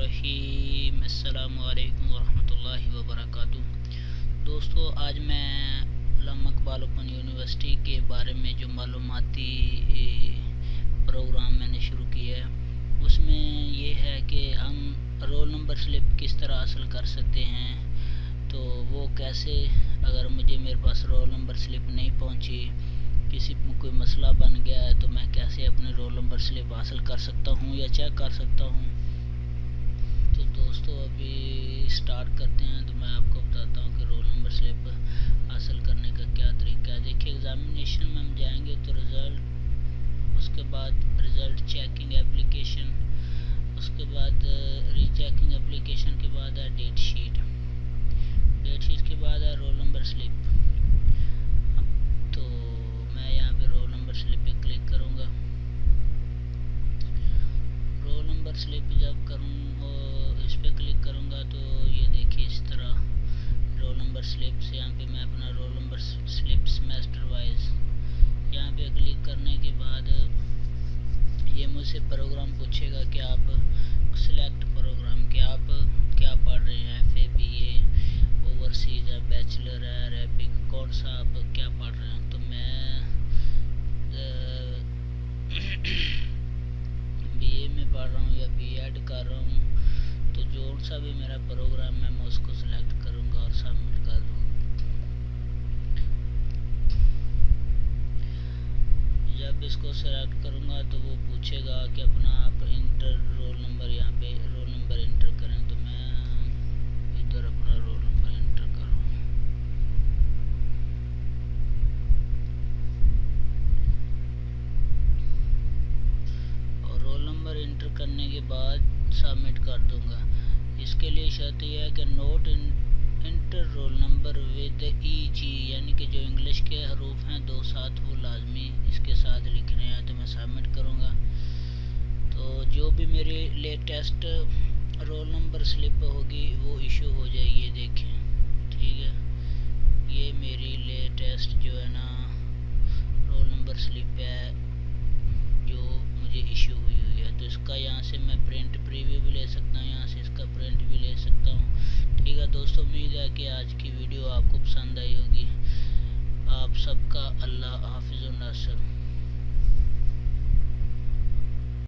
बिस्मिल्लाहिर्रहमानिर्रहीम। अस्सलामु अलैकुम वरहमतुल्लाहि वबरकातुह। दोस्तों, आज मैं अल्लामा इकबाल ओपन यूनिवर्सिटी के बारे में जो मालूमाती प्रोग्राम मैंने शुरू किया है उसमें ये है कि हम रोल नंबर स्लिप किस तरह हासिल कर सकते हैं। तो वो कैसे, अगर मेरे पास रोल नंबर स्लिप नहीं पहुंची, किसी कोई मसला बन गया है, तो मैं कैसे अपने रोल नंबर स्लिप हासिल कर सकता हूँ या चेक कर सकता हूँ। तो दोस्तों, अभी स्टार्ट करते हैं। तो मैं आपको बताता हूँ कि रोल नंबर स्लिप हासिल करने का क्या तरीका है। देखिए, एग्जामिनेशन में हम जाएंगे तो रिज़ल्ट, उसके बाद रिज़ल्ट चेकिंग एप्लीकेशन, उसके बाद रीचेकिंग एप्लीकेशन के बाद है डेट शीट के बाद है रोल नंबर स्लिप। तो मैं यहाँ पे रोल नंबर स्लिप पे क्लिक करूँगा। रोल नंबर स्लिप जब इस पे क्लिक करूँगा तो ये देखिए इस तरह रोल नंबर स्लिप से यहाँ पे मैं अपना roll number slip semester wise यहाँ पे क्लिक करने के बाद ये मुझसे प्रोग्राम पूछेगा कि आप सिलेक्ट प्रोग्राम के आप क्या पढ़ रहे हैं, FA BA ओवरसीज है, बैचलर है, अरेबिक, कौन सा आप क्या पढ़ रहे हैं। तो मैं BA में पढ़ रहा हूँ या B.Ed कर रहा हूँ। तो जो सा भी मेरा प्रोग्राम है मैं उसको सिलेक्ट करूँगा और सबमिट कर दूँगा। जब इसको सेलेक्ट करूँगा तो वो पूछेगा कि अपना आप इंटर रोल नंबर, यहाँ पे रोल नंबर इंटर करें। तो मैं इधर अपना रोल नंबर इंटर कर रहा हूँ। और रोल नंबर इंटर करने के बाद सबमिट कर दूँगा। इसके लिए शर्त यह है कि note inter roll number with EG, यानी कि जो इंग्लिश के हरूफ हैं दो साथ, वो लाजमी इसके साथ लिखने हैं। तो मैं सबमिट करूँगा। तो जो भी मेरी लेटेस्ट रोल नंबर स्लिप होगी वो इशू हो जाएगी। देखें, ठीक है, ये मेरी लेटेस्ट जो है ना रोल नंबर स्लिप है जो मुझे इशू हुई है। तो इसका यहाँ से मैं प्रिंट प्रीव्यू भी ले सकता हूँ, यहाँ से इसका प्रिंट भी ले सकता हूँ। ठीक है दोस्तों, उम्मीद है कि आज की वीडियो आपको पसंद आई होगी। आप सबका अल्लाह हाफिज़ व नासर।